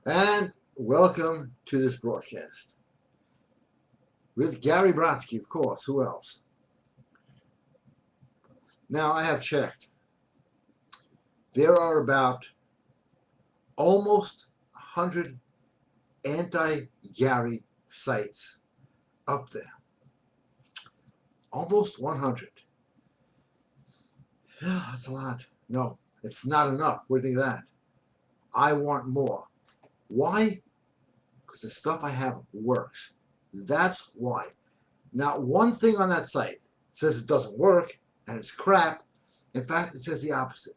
And welcome to this broadcast with Gary Brodsky, of course. Who else? Now, I have checked. There are about almost 100 anti-Gary sites up there. Almost 100. Yeah, that's a lot. No, it's not enough. What do you think of that? I want more. Why? Because the stuff I have works. That's why. Not one thing on that site says it doesn't work and it's crap. In fact, it says the opposite.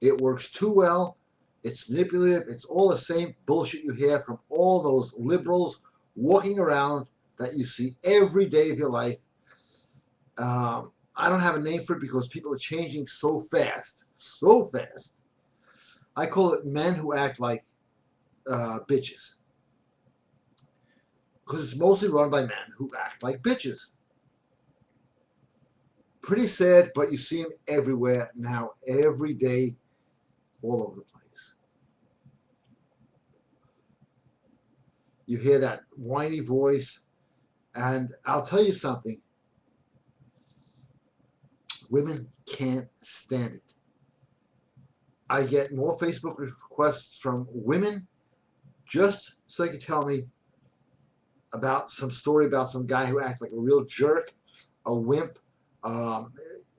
It works too well. It's manipulative. It's all the same bullshit you hear from all those liberals walking around that you see every day of your life. I don't have a name for it because people are changing so fast. So fast. I call it men who act like bitches. Because it's mostly run by men who act like bitches. Pretty sad, but you see them everywhere now, every day, all over the place. You hear that whiny voice, and I'll tell you something. Women can't stand it. I get more Facebook requests from women just so they can tell me about some story about some guy who acts like a real jerk, a wimp,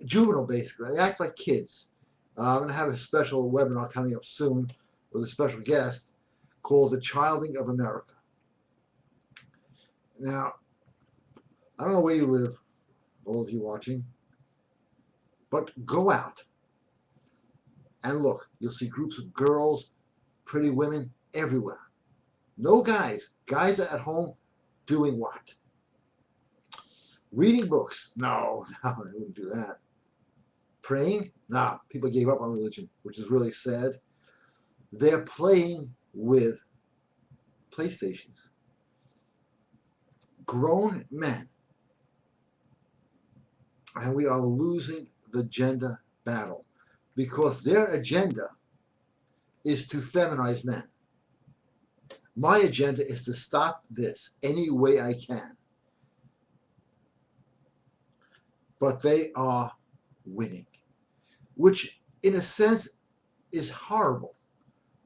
juvenile basically. They act like kids. I'm going to have a special webinar coming up soon with a special guest called The Childing of America. Now, I don't know where you live, all of you watching, but go out and look. You'll see groups of girls, pretty women everywhere. No guys. Guys are at home doing what? Reading books. No, I wouldn't do that. Praying? Nah, people gave up on religion, which is really sad. They're playing with PlayStations. Grown men. And we are losing the gender battle because their agenda is to feminize men. My agenda is to stop this any way I can. But they are winning, which in a sense is horrible.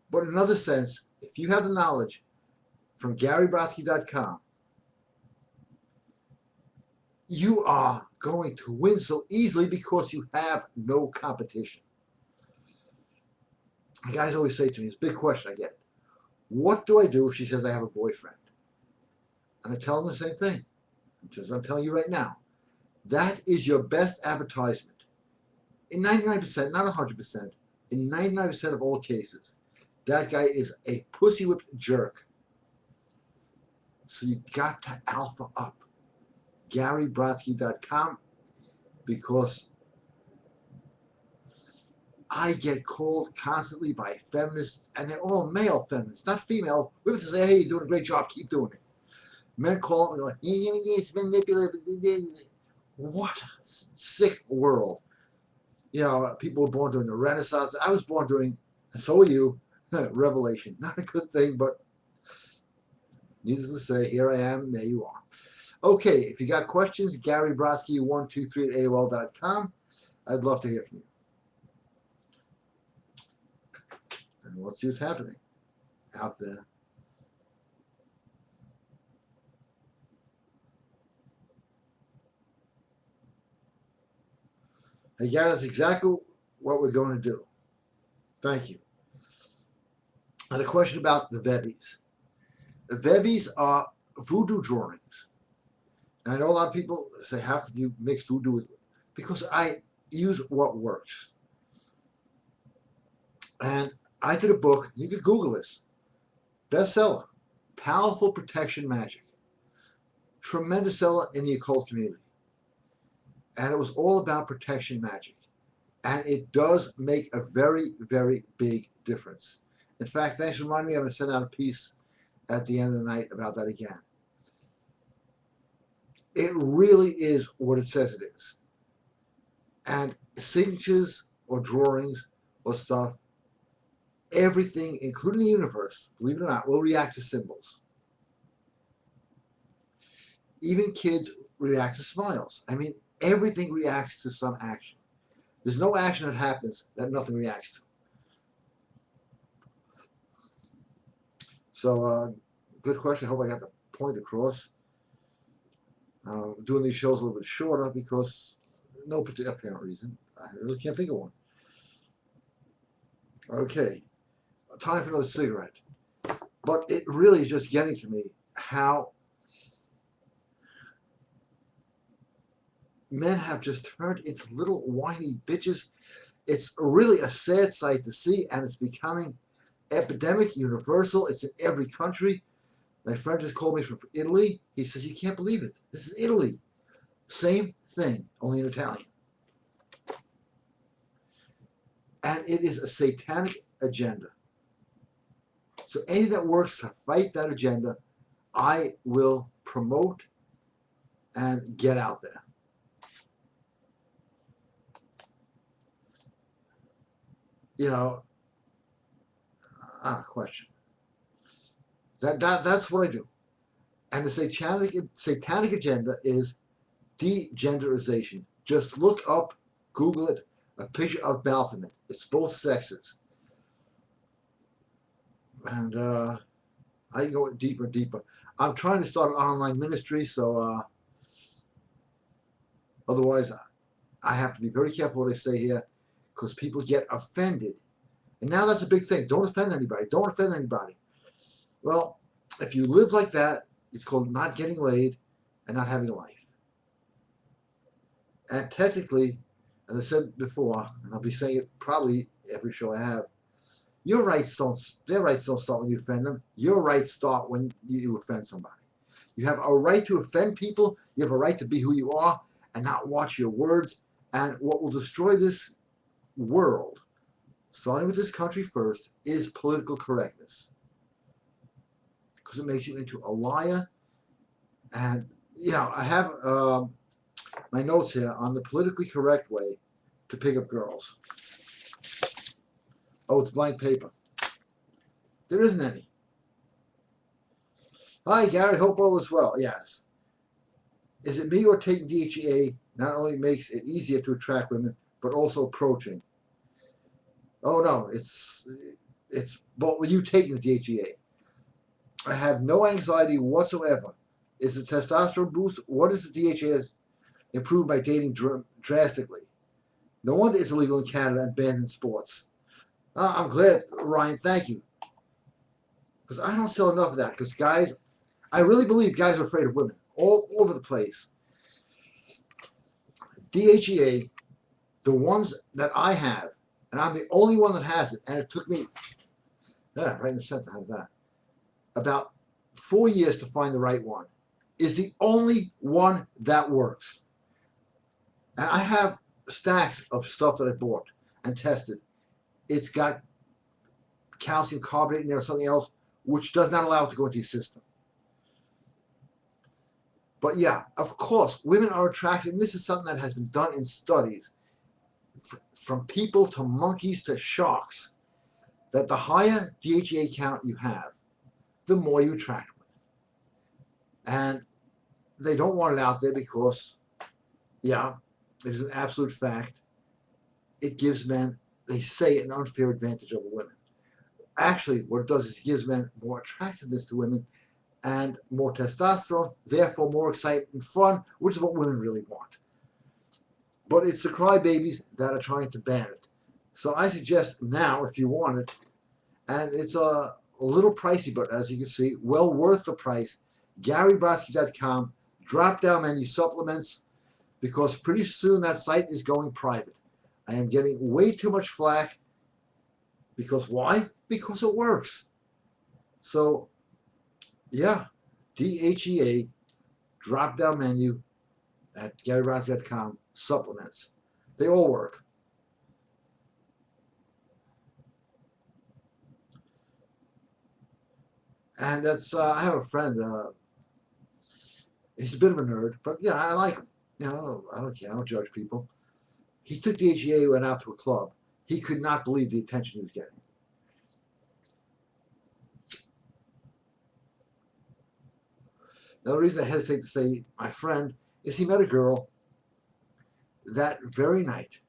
But in another sense, if you have the knowledge from GaryBrodsky.com, you are going to win so easily because you have no competition. The guys always say to me, it's a big question I get, what do I do if she says I have a boyfriend? And I tell them the same thing, as I'm telling you right now. That is your best advertisement. In 99%, not 100%, in 99% of all cases, that guy is a pussy-whipped jerk. So you got to alpha up. GaryBrodsky.com, because I get called constantly by feminists, and they're all male feminists, not female. Women say, hey, you're doing a great job, keep doing it. Men call me, it's manipulative. What a sick world. You know, people were born during the Renaissance. I was born during, and so are you, Revelation. Not a good thing, but needless to say, here I am, there you are. Okay, if you got questions, GaryBrodsky123 at AOL.com. I'd love to hear from you. And let's see what's happening out there. Hey, Gary, that's exactly what we're going to do. Thank you. And a question about the Vevis. The Vevis are voodoo drawings. And I know a lot of people say, how could you mix voodoo with it? Because I use what works. And I did a book, you can Google this, bestseller, Powerful Protection Magic. Tremendous seller in the occult community. And it was all about protection magic. And it does make a very, very big difference. In fact, thanks for reminding me, I'm going to send out a piece at the end of the night about that again. It really is what it says it is. And signatures or drawings or stuff everything, including the universe, believe it or not, will react to symbols. Even kids react to smiles. I mean, everything reacts to some action. There's no action that happens that nothing reacts to. So, good question. I hope I got the point across. Doing these shows a little bit shorter because no particular apparent reason. I really can't think of one. Okay, time for another cigarette. But it really is just getting to me how men have just turned into little whiny bitches. It's really a sad sight to see, and it's becoming epidemic, universal. It's in every country. My friend just called me from Italy. He says, you can't believe it. This is Italy. Same thing, only in Italian. And it is a satanic agenda. So anything that works to fight that agenda, I will promote and get out there. You know, question. That's what I do. And the satanic agenda is degenderization. Just look up, Google it, a picture of Baphomet. It's both sexes. And I go deeper and deeper. I'm trying to start an online ministry, so otherwise I have to be very careful what I say here because people get offended. And now that's a big thing. Don't offend anybody. Don't offend anybody. Well, if you live like that, it's called not getting laid and not having a life. And technically, as I said before, and I'll be saying it probably every show I have, their rights don't start when you offend them. Your rights start when you offend somebody. You have a right to offend people. You have a right to be who you are and not watch your words. And what will destroy this world, starting with this country first, is political correctness. Because it makes you into a liar. And, I have my notes here on the politically correct way to pick up girls. Oh, it's blank paper. There isn't any. Hi, Gary. Hope all is well. Yes. Is it me or taking DHEA not only makes it easier to attract women, but also approaching? Oh, no. It's but with you taking the DHEA. I have no anxiety whatsoever. Is the testosterone boost? What is the DHEA has improved my dating drastically? No wonder it's illegal in Canada and banned in sports. I'm glad, Ryan. Thank you. Because I don't sell enough of that. Because guys, I really believe guys are afraid of women all over the place. DHEA, the ones that I have, and I'm the only one that has it, and it took me, right in the center, how's that? About 4 years to find the right one, is the only one that works. And I have stacks of stuff that I bought and tested. It's got calcium carbonate in there or something else, which does not allow it to go into your system. But yeah, of course, women are attracted, and this is something that has been done in studies, from people to monkeys to sharks, that the higher DHEA count you have, the more you attract women. And they don't want it out there because, it is an absolute fact, it gives men, they say, an unfair advantage over women. Actually, what it does is it gives men more attractiveness to women and more testosterone, therefore more excitement and fun, which is what women really want. But it's the crybabies that are trying to ban it. So I suggest now, if you want it, and it's a little pricey, but as you can see, well worth the price, GaryBrodsky.com, drop-down menu supplements, because pretty soon that site is going private. I am getting way too much flack. Because why? Because it works. So, DHEA, drop-down menu at GaryBrodsky.com, supplements. They all work. And that's, I have a friend, he's a bit of a nerd, but I like him. I don't care, I don't judge people. He took DHEA, went out to a club. He could not believe the attention he was getting. Now, the reason I hesitate to say my friend is he met a girl that very night.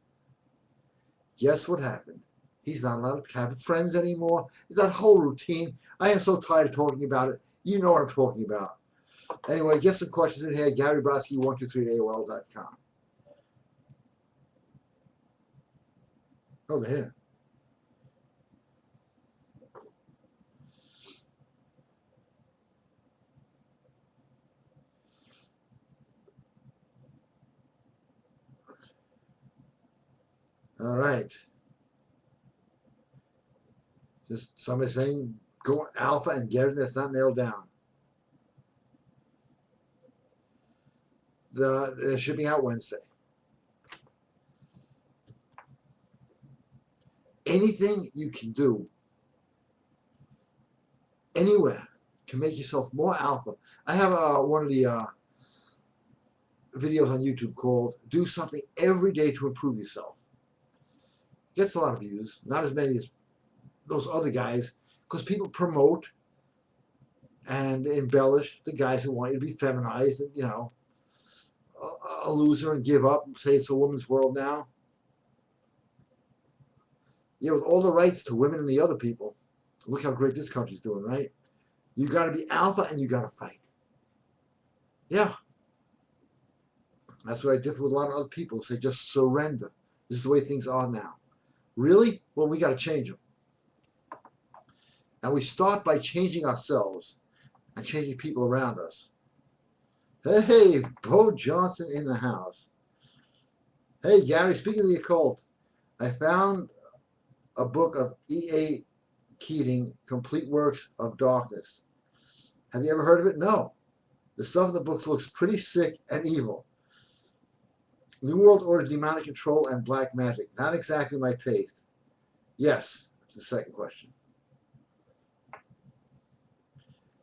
Guess what happened? He's not allowed to have friends anymore. That whole routine. I am so tired of talking about it. You know what I'm talking about. Anyway, get some questions in here. Gary Brodsky 123 at AOL.com. Oh, they're here. All right. Just somebody saying go alpha and get it. That's not nailed down. They're shipping out Wednesday. Anything you can do anywhere to make yourself more alpha. I have one of the videos on YouTube called "Do Something Every Day to Improve Yourself." Gets a lot of views, not as many as those other guys, because people promote and embellish the guys who want you to be feminized and, you know, a loser and give up and say it's a woman's world now. Yeah, with all the rights to women and the other people, look how great this country's doing, right? You got to be alpha and you got to fight. Yeah. That's why I differ with a lot of other people who say just surrender. This is the way things are now. Really? Well, we got to change them. And we start by changing ourselves and changing people around us. Hey, Bo Johnson in the house. Hey, Gary, speaking of the occult, I found a book of E.A. Keating, Complete Works of Darkness. Have you ever heard of it? No. The stuff in the book looks pretty sick and evil. New World Order, demonic control, and black magic. Not exactly my taste. Yes, that's the second question.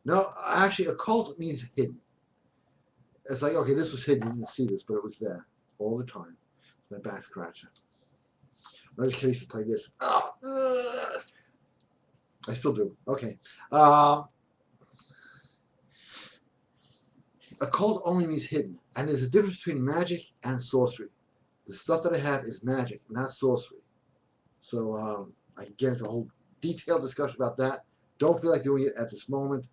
No, actually, occult means hidden. It's like, okay, this was hidden. You didn't see this, but it was there all the time. My back scratching. Another case to play this. Oh, I still do. Okay. Occult only means hidden. And there's a difference between magic and sorcery. The stuff that I have is magic, not sorcery. So I can get into a whole detailed discussion about that. Don't feel like doing it at this moment.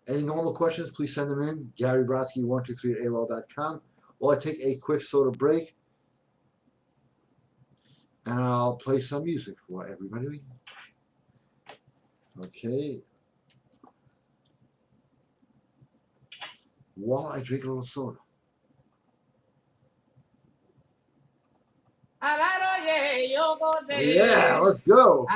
Any normal questions, please send them in. Gary Brodsky 123 at AOL.com. While I take a quick soda break, and I'll play some music for everybody. Okay. While I drink a little soda. Yeah, let's go.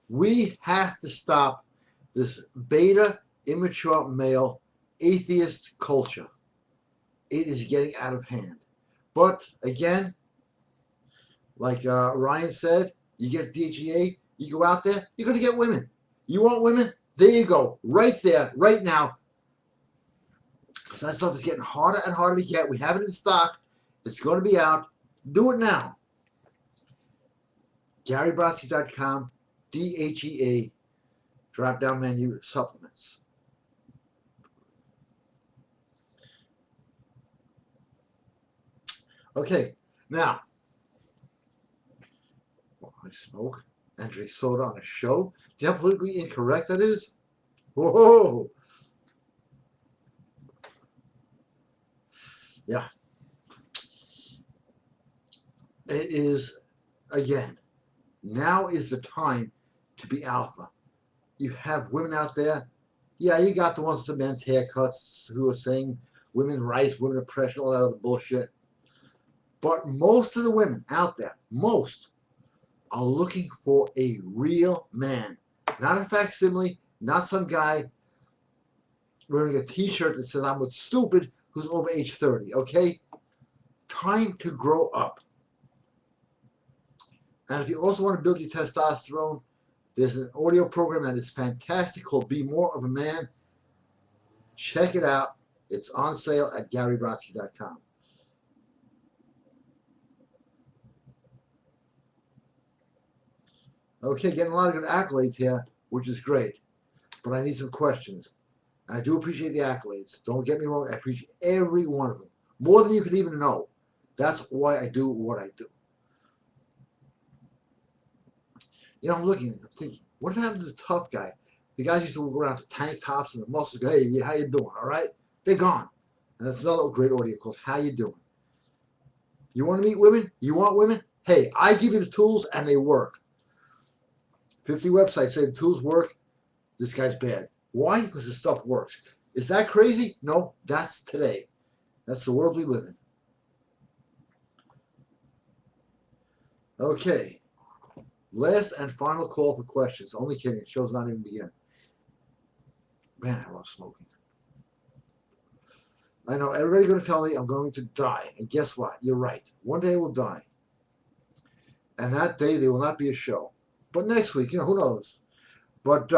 We have to stop this beta, immature male, atheist culture. It is getting out of hand. But again, like Ryan said, you get DHEA, you go out there, you're going to get women. You want women? There you go. Right there, right now. Because that stuff is getting harder and harder to get. We have it in stock. It's going to be out. Do it now. GaryBrodsky.com, DHEA, drop-down menu, supplements. Okay, now, I smoke and drink soda on a show. Do you know how politically incorrect that is? Whoa! Yeah. It is, again, now is the time to be alpha. You have women out there. Yeah, you got the ones with the men's haircuts who are saying women's rights, women oppression, all that other bullshit. But most of the women out there, most, are looking for a real man. Not a facsimile, not some guy wearing a t-shirt that says I'm with stupid who's over age 30, okay? Time to grow up. And if you also want to build your testosterone, there's an audio program that is fantastic called Be More of a Man. Check it out. It's on sale at GaryBrodsky.com. Okay, getting a lot of good accolades here, which is great. But I need some questions. I do appreciate the accolades. Don't get me wrong. I appreciate every one of them. More than you could even know. That's why I do what I do. You know, I'm looking, I'm thinking, what happened to the tough guy? The guys used to go around to tank tops and the muscles go, hey, how you doing, all right? They're gone. And that's another great audio called How You Doing? You want to meet women? You want women? Hey, I give you the tools and they work. 50 websites say the tools work. This guy's bad. Why? Because the stuff works. Is that crazy? No, that's today. That's the world we live in. Okay. Last and final call for questions. Only kidding. The show's not even begin. Man, I love smoking. I know everybody's going to tell me I'm going to die. And guess what? You're right. One day I will die. And that day there will not be a show. But next week, you know, who knows? But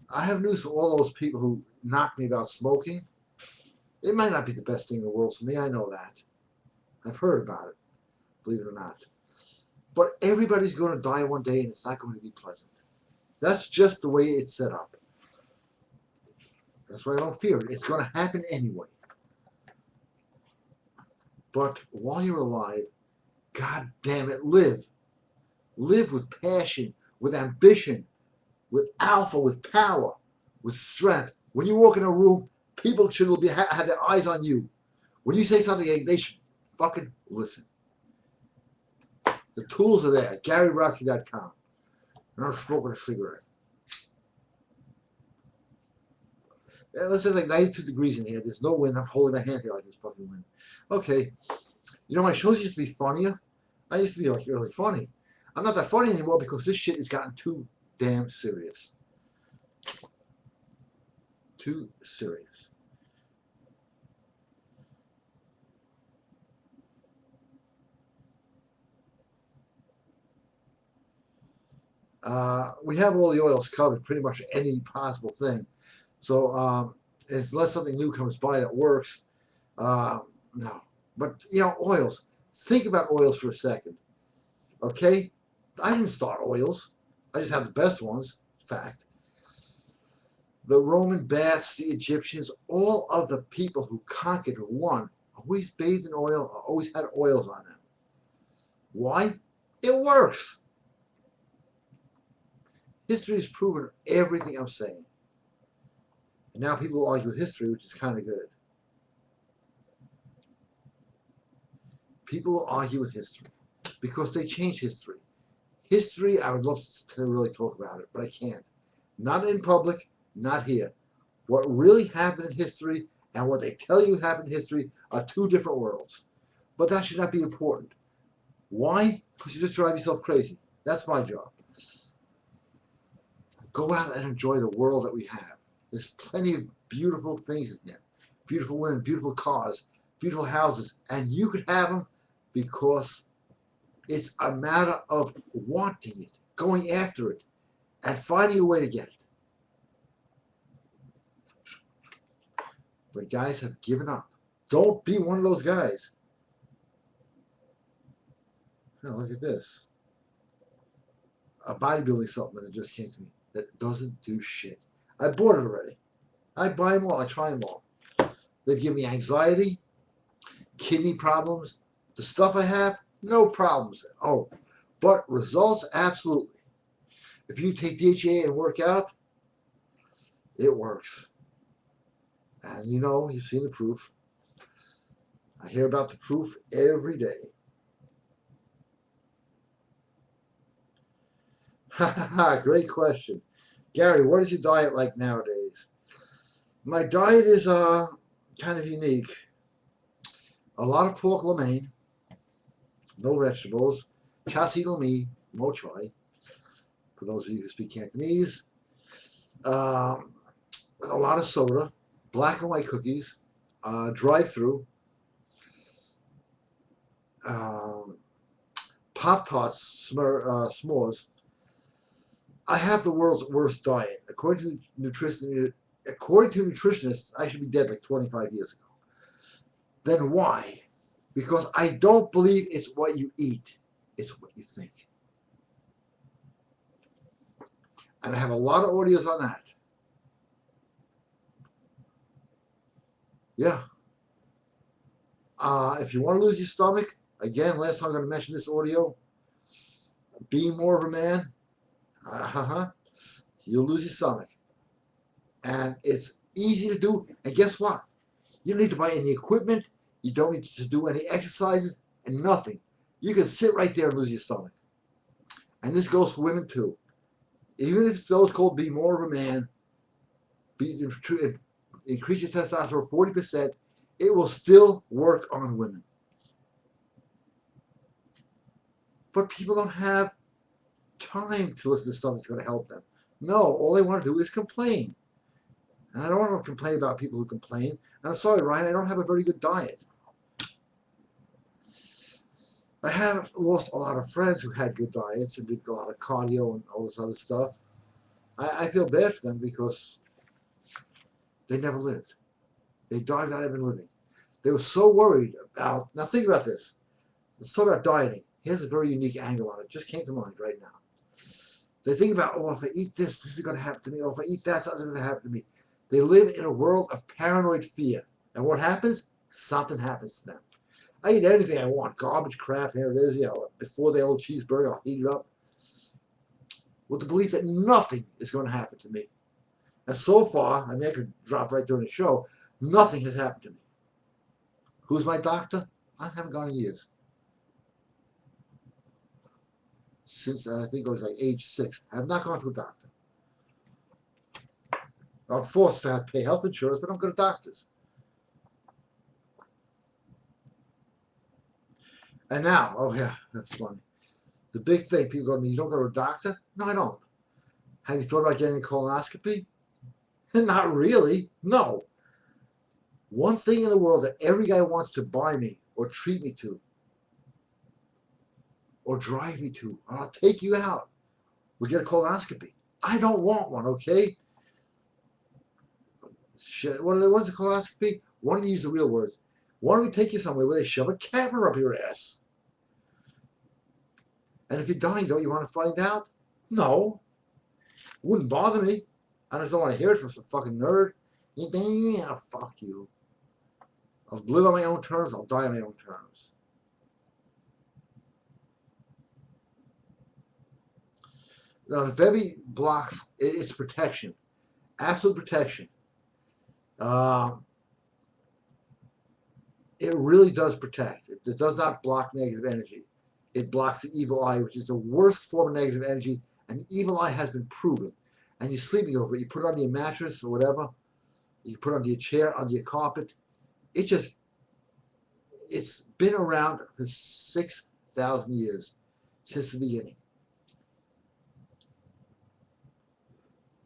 I have news for all those people who knock me about smoking. It might not be the best thing in the world for me. I know that. I've heard about it, believe it or not. But everybody's going to die one day, and it's not going to be pleasant. That's just the way it's set up. That's why I don't fear it. It's going to happen anyway. But while you're alive, God damn it, live. Live with passion, with ambition, with alpha, with power, with strength. When you walk in a room, people should have their eyes on you. When you say something, they should fucking listen. The tools are there at GaryBrodsky.com. And I'm smoking a cigarette. Yeah, let's say like 92 degrees in here. There's no wind. I'm holding my hand here like this fucking wind. Okay. You know, my shows used to be funnier. I used to be like really funny. I'm not that funny anymore because this shit has gotten too damn serious. Too serious. We have all the oils covered, pretty much any possible thing. So unless something new comes by that works, no. But, you know, oils. Think about oils for a second. Okay? I didn't start oils. I just have the best ones. Fact. The Roman baths, the Egyptians, all of the people who conquered, who won, always bathed in oil, always had oils on them. Why? It works. History has proven everything I'm saying. And now people argue with history, which is kind of good. People will argue with history because they change history. History, I would love to really talk about it, but I can't. Not in public, not here. What really happened in history and what they tell you happened in history are two different worlds. But that should not be important. Why? Because you just drive yourself crazy. That's my job. Go out and enjoy the world that we have. There's plenty of beautiful things in here. Beautiful women, beautiful cars, beautiful houses. And you could have them because it's a matter of wanting it, going after it, and finding a way to get it. But guys have given up. Don't be one of those guys. Now look at this. A bodybuilding supplement that just came to me that doesn't do shit. I bought it already. I buy them all. I try them all. They've given me anxiety, kidney problems. The stuff I have, no problems. Oh, but results, absolutely. If you take DHA and work out, it works. And you know, you've seen the proof. I hear about the proof every day. Ha ha ha, great question. Gary, what is your diet like nowadays? My diet is kind of unique. A lot of pork lo mein, no vegetables, chassis lo mi, mo choi, for those of you who speak Cantonese. A lot of soda, black and white cookies, drive-through, Pop-Tarts, s'mores. I have the world's worst diet. According to nutritionists, I should be dead like 25 years ago. Then why? Because I don't believe it's what you eat, it's what you think. And I have a lot of audios on that. Yeah. If you want to lose your stomach, again, last time I'm going to mention this audio, be more of a man, you'll lose your stomach. And it's easy to do. And guess what? You don't need to buy any equipment. You don't need to do any exercises and nothing. You can sit right there and lose your stomach. And this goes for women too. Even if those called be more of a man, increase your testosterone 40%, it will still work on women. But people don't have time to listen to stuff that's going to help them. No, all they want to do is complain. And I don't want to complain about people who complain. And I'm sorry, Ryan, I don't have a very good diet. I have lost a lot of friends who had good diets and did a lot of cardio and all this other stuff. I feel bad for them because they never lived. They died without even living. They were so worried about, now think about this. Let's talk about dieting. Here's a very unique angle on it. Just came to mind right now. They think about, oh, if I eat this, this is going to happen to me. Oh, if I eat that, something's going to happen to me. They live in a world of paranoid fear. And what happens? Something happens to them. I eat anything I want. Garbage, crap, here it is. You know, before the old cheeseburger, I'll heat it up. With the belief that nothing is going to happen to me. And so far, I mean, I could drop right during the show, nothing has happened to me. Who's my doctor? I haven't gone in years. Since I think I was like age 6. I have not gone to a doctor. I'm forced to pay health insurance, but I'm good at doctors. And now, oh yeah, that's funny. The big thing, people go to me, you don't go to a doctor? No, I don't. Have you thought about getting a colonoscopy? Not really, no. One thing in the world that every guy wants to buy me or treat me to or drive me to, or I'll take you out, we'll get a colonoscopy. I don't want one, okay? What's a colonoscopy? Why don't you use the real words? Why don't we take you somewhere where they shove a camera up your ass? And if you're dying, don't you want to find out? No. It wouldn't bother me. I just don't want to hear it from some fucking nerd. Yeah, fuck you. I'll live on my own terms. I'll die on my own terms. Now, the Vevi blocks, it's protection. Absolute protection. It really does protect. It does not block negative energy. It blocks the evil eye, which is the worst form of negative energy, and the evil eye has been proven. And you're sleeping over it. You put it under your mattress or whatever. You put it under your chair, under your carpet. It's been around for 6,000 years, since the beginning.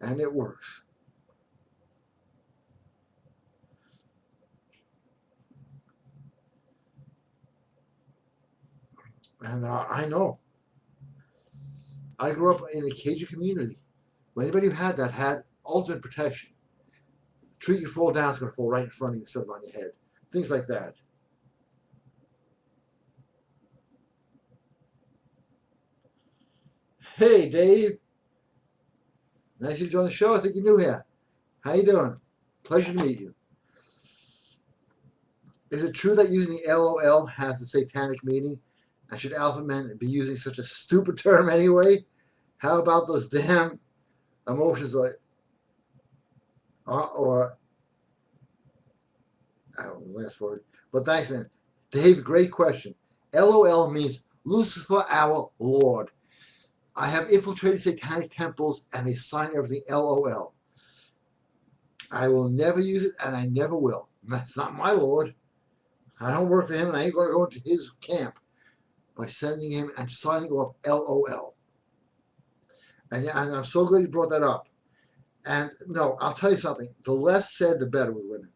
And it works. And I know. I grew up in a Cajun community. Anybody who had that had ultimate protection. A tree you fall down is going to fall right in front of you instead of on your head. Things like that. Hey, Dave. Nice to join the show. I think you're new here. How you doing? Pleasure to meet you. Is it true that using the LOL has a satanic meaning? And should alpha men be using such a stupid term anyway? How about those damn emotions like, or I don't know the last word. But thanks, man. Dave, great question. LOL means Lucifer, our Lord. I have infiltrated satanic temples and they sign everything LOL. I will never use it, and I never will. That's not my Lord. I don't work for him, and I ain't going to go into his camp by sending him and signing off LOL. And I'm so glad you brought that up. And no, I'll tell you something. The less said, the better with women.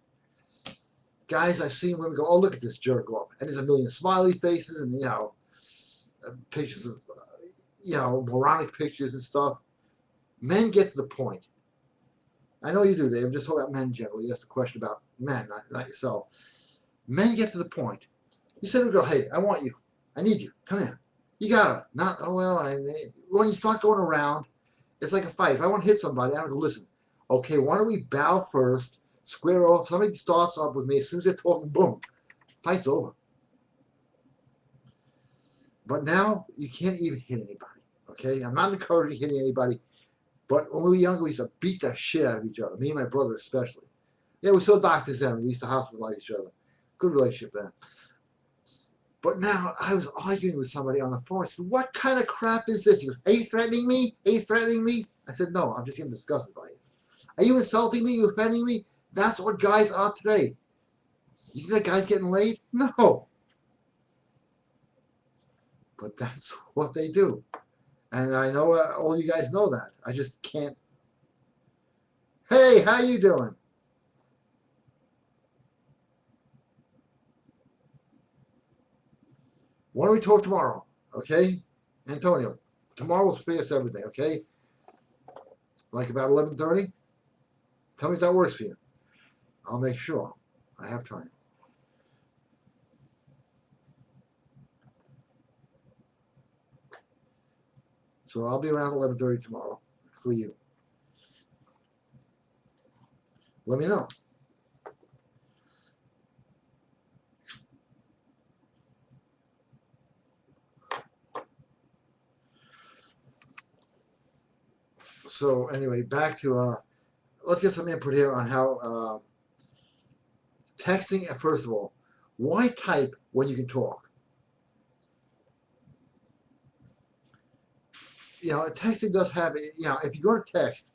Guys, I've seen women go, oh, look at this jerk off. And there's a million smiley faces and, pictures of, moronic pictures and stuff. Men get to the point. I know you do, Dave. I'm just talking about men generally. You asked a question about men, not yourself. Men get to the point. You say to a girl, hey, I want you. I need you. Come here. You got it. Not, oh, well, when you start going around, it's like a fight. If I want to hit somebody, I have to listen. Okay, why don't we bow first, square off. Somebody starts up with me. As soon as they're talking, boom, fight's over. But now you can't even hit anybody. Okay, I'm not encouraging hitting anybody. But when we were younger, we used to beat the shit out of each other. Me and my brother especially. Yeah, we saw doctors then. We used to hospitalize each other. Good relationship then. But now I was arguing with somebody on the phone. I said, what kind of crap is this? He goes, are you threatening me? Are you threatening me? I said, no, I'm just getting disgusted by you. Are you insulting me? Are you offending me? That's what guys are today. You think that guy's getting laid? No. But that's what they do. And I know all you guys know that. I just can't. Hey, how you doing? Why don't we talk tomorrow? Okay? Antonio, tomorrow we'll figure everything, okay? Like about 11:30? Tell me if that works for you. I'll make sure I have time. So I'll be around 11:30 tomorrow for you. Let me know. So anyway, back to let's get some input here on how texting. First of all, why type when you can talk? Texting does have, if you're going to text,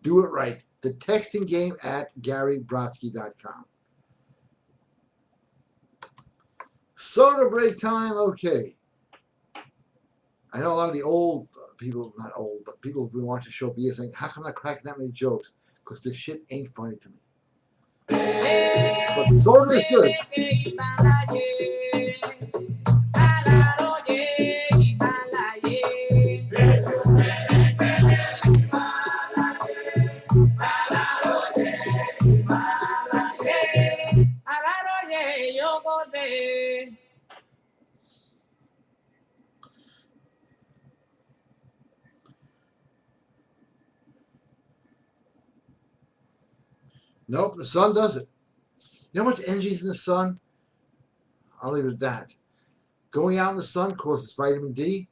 do it right. The texting game at GaryBrodsky.com. Soda break time, okay. I know a lot of the old people, not old, but people who've been watching the show for years saying, how come I'm not cracking that many jokes? Because this shit ain't funny to me. But soda is good. Nope, the sun does it. You know how much energy is in the sun? I'll leave it at that. Going out in the sun causes vitamin D.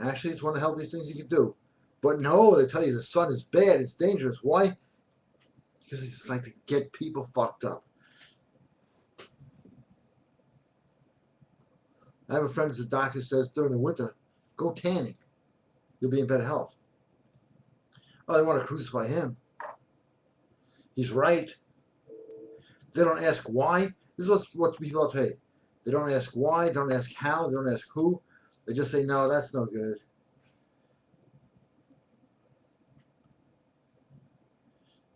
Actually, it's one of the healthiest things you can do. But no, they tell you the sun is bad, it's dangerous. Why? Because it's like to get people fucked up. I have a friend who's a doctor who says during the winter, go tanning. You'll be in better health. Oh, they want to crucify him. He's right. They don't ask why. This is what people tell you. They don't ask why, they don't ask how, they don't ask who. They just say, no, that's no good.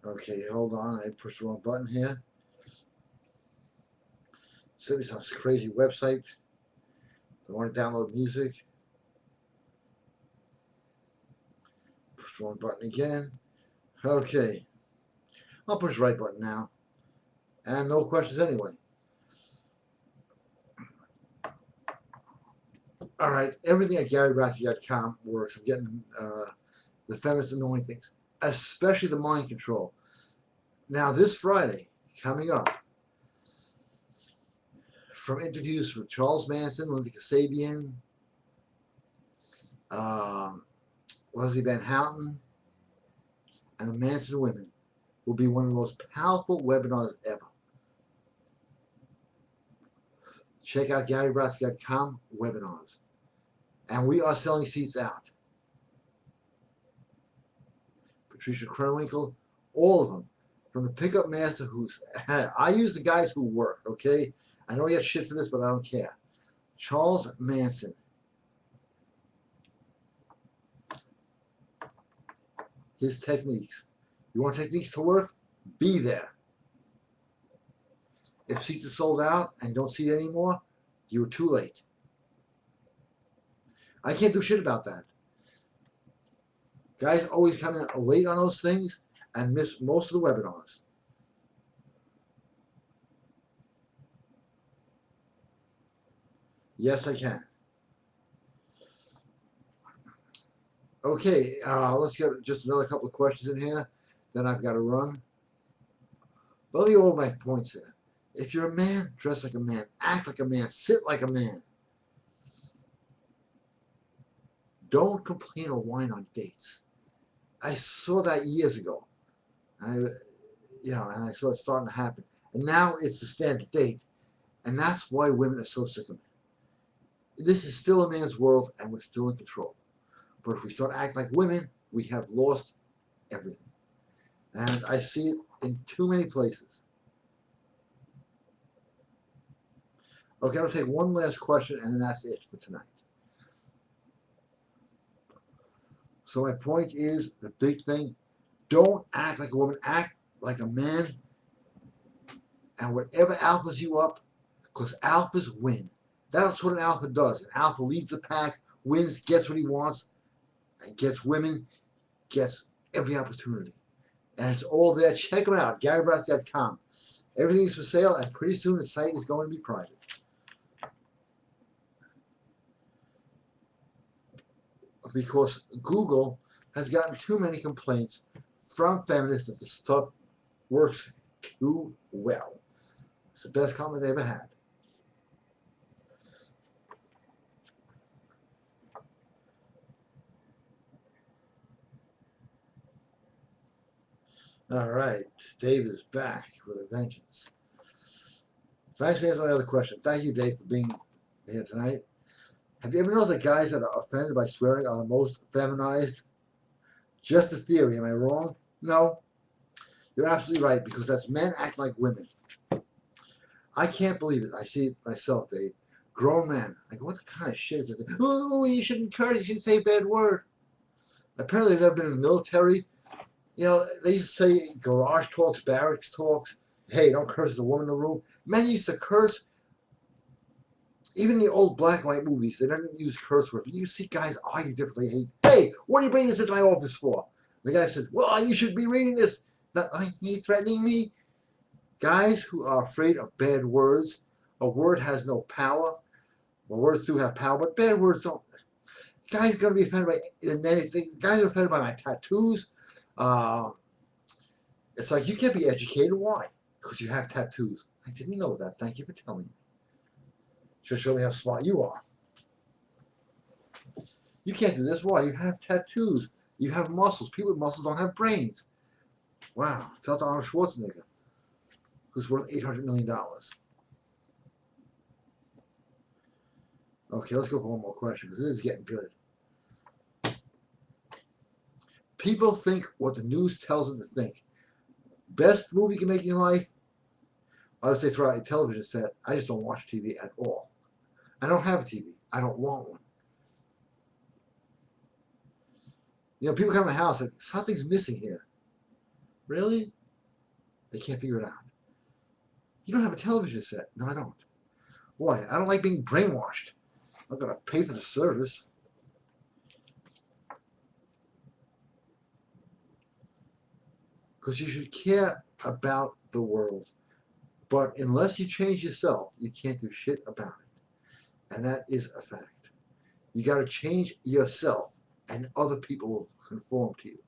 Okay, hold on. I pushed the wrong button here. Sent me some crazy website. I want to download music. Push the wrong button again. Okay. I'll push the right button now. And no questions anyway. All right. Everything at GaryBrodsky.com works. I'm getting the feminist annoying things, especially the mind control. Now, this Friday, coming up, from interviews with Charles Manson, Linda Kasabian, Leslie Van Houten, and the Manson women, will be one of the most powerful webinars ever. Check out GaryBrodsky.com webinars. And we are selling seats out. Patricia Krenwinkel, All of them. From the pickup master who's, I use the guys who work, okay? I know he has shit for this, but I don't care. Charles Manson. His techniques. You want techniques to work? Be there. If seats are sold out and don't see it anymore, you were too late. I can't do shit about that. Guys always come in late on those things and miss most of the webinars. Yes, I can. Okay, let's get just another couple of questions in here. Then I've got to run. But let me go over my points here. If you're a man, dress like a man, act like a man, sit like a man. Don't complain or whine on dates. I saw that years ago. And I saw it starting to happen. And now it's the standard date. And that's why women are so sick of it. This is still a man's world, and we're still in control. But if we start acting like women, we have lost everything. And I see it in too many places. Okay, I'll take one last question, and then that's it for tonight. So my point is, the big thing, don't act like a woman, act like a man, and whatever alphas you up, because alphas win. That's what an alpha does. An alpha leads the pack, wins, gets what he wants, and gets women, gets every opportunity. And it's all there. Check them out, GaryBrodsky.com. Everything's for sale, and pretty soon the site is going to be private. Because Google has gotten too many complaints from feminists that the stuff works too well. It's the best comment they ever had. All right, Dave is back with a vengeance. Thanks for answering my other question. Thank you, Dave, for being here tonight. Have you ever noticed that guys that are offended by swearing are the most feminized? Just a theory. Am I wrong? No. You're absolutely right, because that's men act like women. I can't believe it. I see it myself, Dave. Grown men. I go, what kind of shit is this? Oh, you shouldn't curse. You shouldn't say a bad word. Apparently, they've never been in the military. You know, they used to say garage talks, barracks talks. Hey, don't curse, there's a woman in the room. Men used to curse. Even in the old black and white movies, they didn't use curse words. You see guys argue differently. Hey, what are you bringing this into my office for? The guy says, well, you should be reading this. Not, are you threatening me? Guys who are afraid of bad words, a word has no power. Well, words do have power, but bad words don't. Guys are going to be offended by anything. Guys are offended by my tattoos. It's like, you can't be educated. Why? Because you have tattoos. I didn't know that. Thank you for telling me. Should show me how smart you are. You can't do this. Why? You have tattoos. You have muscles. People with muscles don't have brains. Wow. Tell it to Arnold Schwarzenegger, who's worth $800 million. Okay, let's go for one more question, because this is getting good. People think what the news tells them to think. Best movie you can make in your life? I would say throw out a television set. I just don't watch TV at all. I don't have a TV. I don't want one. You know, people come to my house like, something's missing here. Really? They can't figure it out. You don't have a television set. No, I don't. Why? I don't like being brainwashed. I'm going to pay for the service. Because you should care about the world. But unless you change yourself, you can't do shit about it. And that is a fact. You got to change yourself, and other people will conform to you.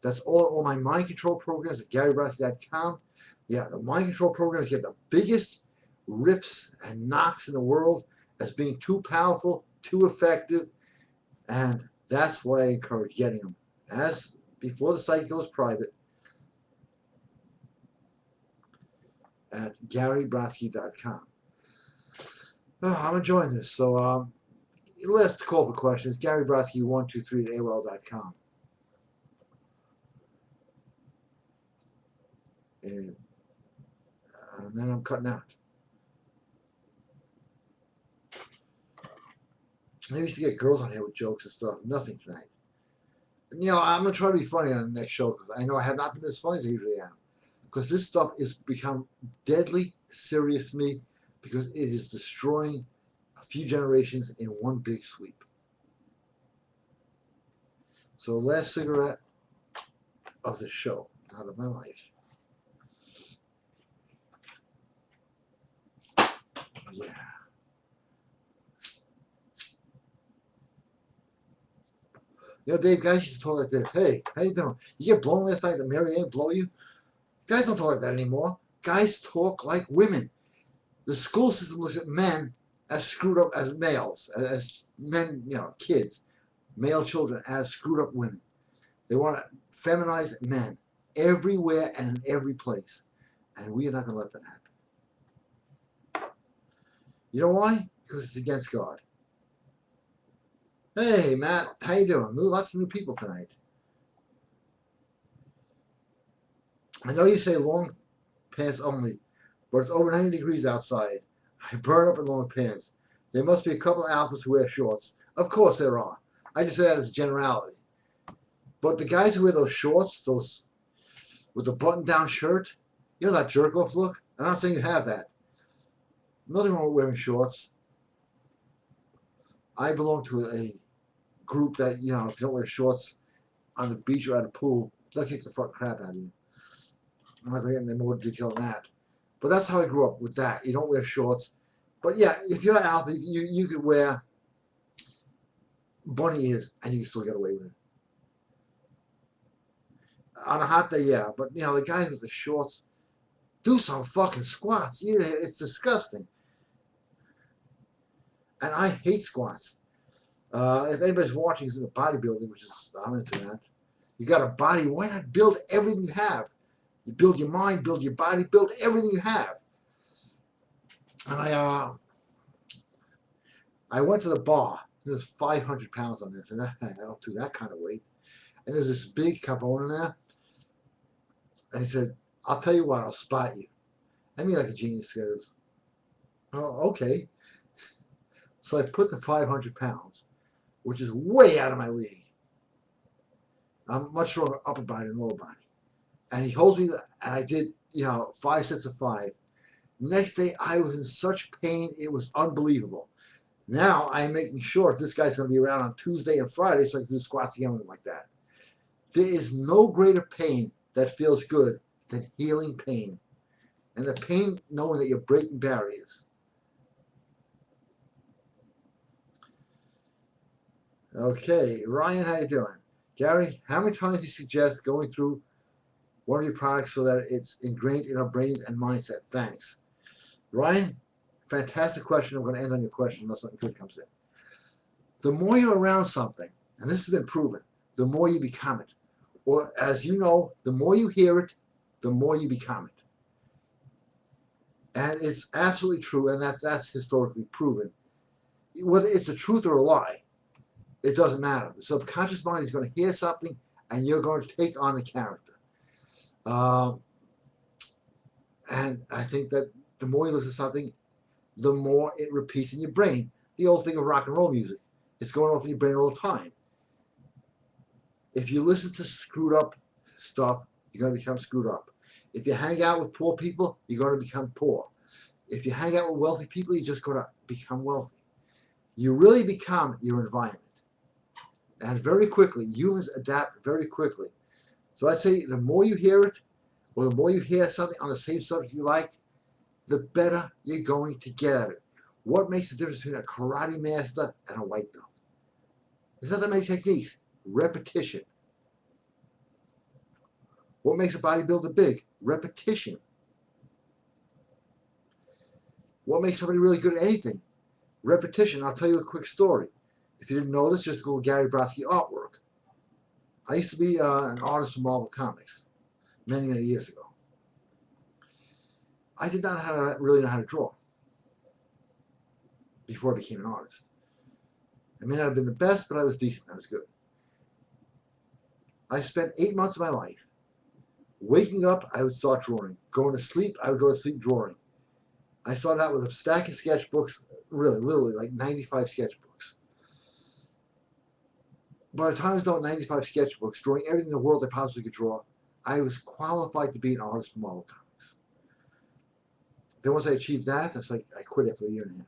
That's all my mind control programs at GaryBrodsky.com. Yeah, the mind control programs get the biggest rips and knocks in the world as being too powerful, too effective, and that's why I encourage getting them. As before the site goes private, at GaryBrodsky.com. Oh, I'm enjoying this. So, let's call for questions. GaryBrodsky123 at AOL.com. And then I'm cutting out. I used to get girls on here with jokes and stuff. Nothing tonight. And, you know, I'm going to try to be funny on the next show because I know I have not been as funny as I usually am. Because this stuff has become deadly serious to me because it is destroying a few generations in one big sweep. So last cigarette of the show, out of my life. Yeah. You know, Dave, guys used to talk like this. Hey, how you doing? You get blown last night that Mary Ann blow you? Guys don't talk like that anymore. Guys talk like women. The school system looks at men as screwed up as males, as men, you know, kids, male children as screwed up women. They want to feminize men everywhere and in every place. And we are not going to let that happen. You know why? Because it's against God. Hey, Matt, how you doing? Lots of new people tonight. I know you say long pants only, but it's over 90 degrees outside. I burn up in long pants. There must be a couple of alphas who wear shorts. Of course there are. I just say that as a generality. But the guys who wear those shorts, those with the button-down shirt, you know that jerk-off look? I'm not saying you have that. Nothing wrong with wearing shorts. I belong to a group that, you know, if you don't wear shorts on the beach or at a pool, they'll kick the fucking crap out of you. I'm not going to get into more detail than that. But that's how I grew up with that. You don't wear shorts. But yeah, if you're alpha, you could wear bunny ears and you can still get away with it. On a hot day, yeah. But, you know, the guys with the shorts, do some fucking squats. It's disgusting. And I hate squats. If anybody's watching is into bodybuilding, which is, I'm into that. You got a body, why not build everything you have? You build your mind, build your body, build everything you have. And I went to the bar. There's 500 pounds on this, and I don't do that kind of weight. And there's this big Capone there. And he said, I'll tell you what, I'll spot you. I mean, like a genius goes, oh, okay. So I put the 500 pounds, which is way out of my league. I'm much stronger upper body than lower body. And he holds me, and I did, you know, 5 sets of 5. Next day, I was in such pain, it was unbelievable. Now, I'm making sure this guy's going to be around on Tuesday and Friday so I can do squats again with him like that. There is no greater pain that feels good than healing pain. And the pain knowing that you're breaking barriers. Okay, Ryan, how you doing? Gary, how many times do you suggest going through one of your products so that it's ingrained in our brains and mindset? Thanks. Ryan, fantastic question. I'm going to end on your question unless something good comes in. The more you're around something, and this has been proven, the more you become it. Or as you know, the more you hear it, the more you become it. And it's absolutely true, and that's historically proven. Whether it's a truth or a lie, it doesn't matter. The subconscious mind is going to hear something, and you're going to take on the character. And I think that the more you listen to something, the more it repeats in your brain. The old thing of rock and roll music. It's going off in your brain all the time. If you listen to screwed up stuff, you're going to become screwed up. If you hang out with poor people, you're going to become poor. If you hang out with wealthy people, you're just going to become wealthy. You really become your environment. And very quickly, humans adapt very quickly. So I'd say the more you hear it, or the more you hear something on the same subject you like, the better you're going to get at it. What makes the difference between a karate master and a white belt? There's not that many techniques. Repetition. What makes a bodybuilder big? Repetition. What makes somebody really good at anything? Repetition. I'll tell you a quick story. If you didn't know this, just Google Gary Brodsky artwork. I used to be an artist for Marvel Comics many, many years ago. I did not really know how to draw before I became an artist. I may not have been the best, but I was decent. I was good. I spent 8 months of my life Waking up, I would start drawing. Going to sleep, I would go to sleep drawing. I started out with a stack of sketchbooks, really, literally, like 95 sketchbooks. By the time I was done with 95 sketchbooks, drawing everything in the world I possibly could draw, I was qualified to be an artist for Marvel Comics. Then once I achieved that, I quit after a year and a half.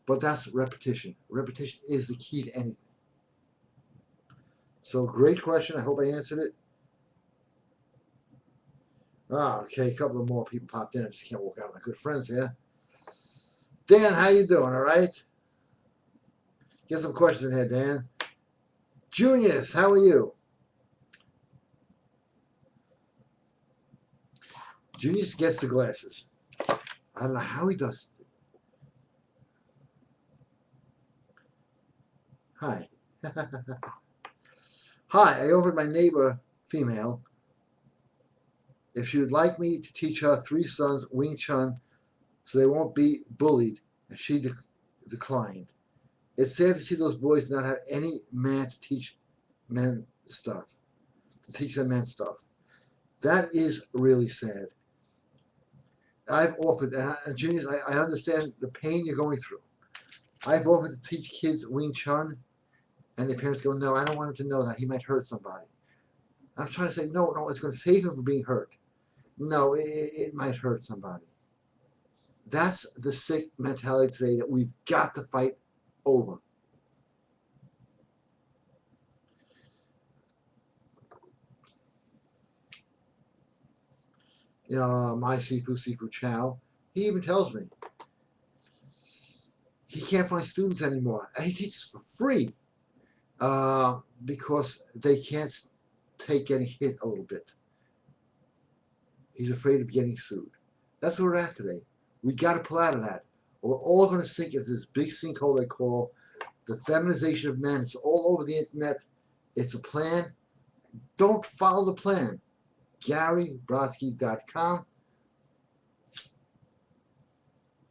But that's repetition. Repetition is the key to anything. So great question. I hope I answered it. Okay, a couple of more people popped in. I just can't walk out. My good friends here. Dan, how you doing? All right? Get some questions in here, Dan. Junius, how are you? Junius gets the glasses. I don't know how he does it. Hi. Hi, I offered my neighbor, female, if she would like me to teach her 3 sons Wing Chun so they won't be bullied, and she declined. It's sad to see those boys not have any man to teach men stuff, That is really sad. I've offered, and Junius, I understand the pain you're going through. I've offered to teach kids Wing Chun, and their parents go, no, I don't want him to know that. He might hurt somebody. I'm trying to say, no, it's going to save him from being hurt. No, it might hurt somebody. That's the sick mentality today that we've got to fight over. You know, my Sifu Chow, he even tells me he can't find students anymore. And he teaches for free because they can't take getting hit a little bit. He's afraid of getting sued. That's where we're at today. We got to pull out of that. We're all going to sink into this big sinkhole they call the feminization of men. It's all over the internet. It's a plan. Don't follow the plan. GaryBrodsky.com.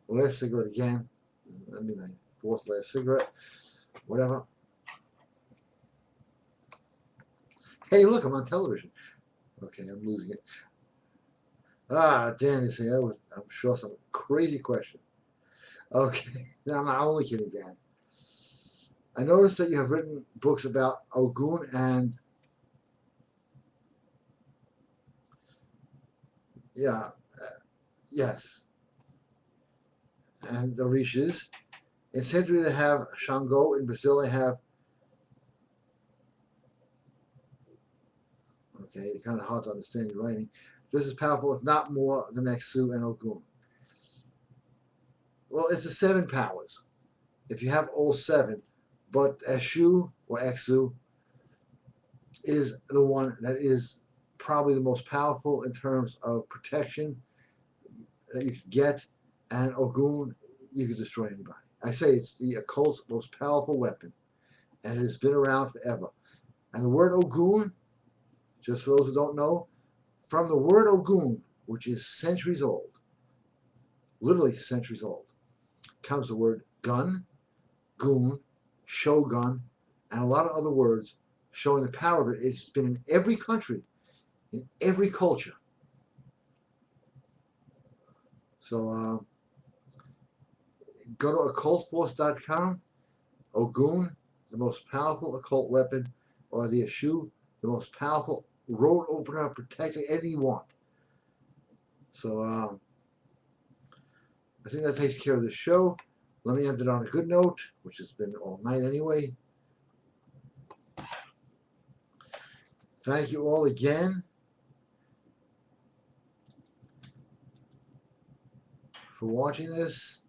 Last cigarette again. I mean, my 4th last cigarette. Whatever. Hey, look, I'm on television. Okay, I'm losing it. Dan is here with, I'm sure, some crazy question. Okay, now I'm not only kidding, Dan. I noticed that you have written books about Ogun and yes, and the Orishas. In Century they have Shango. In Brazil they have, okay, it's kind of hard to understand your writing. This is powerful, if not more, than Exu and Ogun. Well, it's the 7 powers, if you have all 7. But Eshu, or Exu, is the one that is probably the most powerful in terms of protection that you can get. And Ogun, you can destroy anybody. I say it's the occult's most powerful weapon, and it has been around forever. And the word Ogun, just for those who don't know, from the word Ogun, which is centuries old, literally centuries old, comes the word gun, goon, shogun, and a lot of other words showing the power of it. It's been in every country, in every culture. So go to occultforce.com. Ogun, the most powerful occult weapon, or the Eshu, the most powerful road opener, protector, anything you want. So I think that takes care of the show. Let me end it on a good note, which has been all night anyway. Thank you all again for watching this.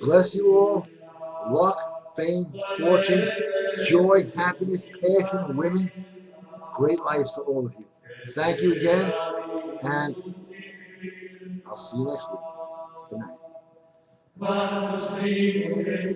Bless you all. Luck, fame, fortune, joy, happiness, passion, women. Great lives to all of you. Thank you again, and I'll see you next week. Good night.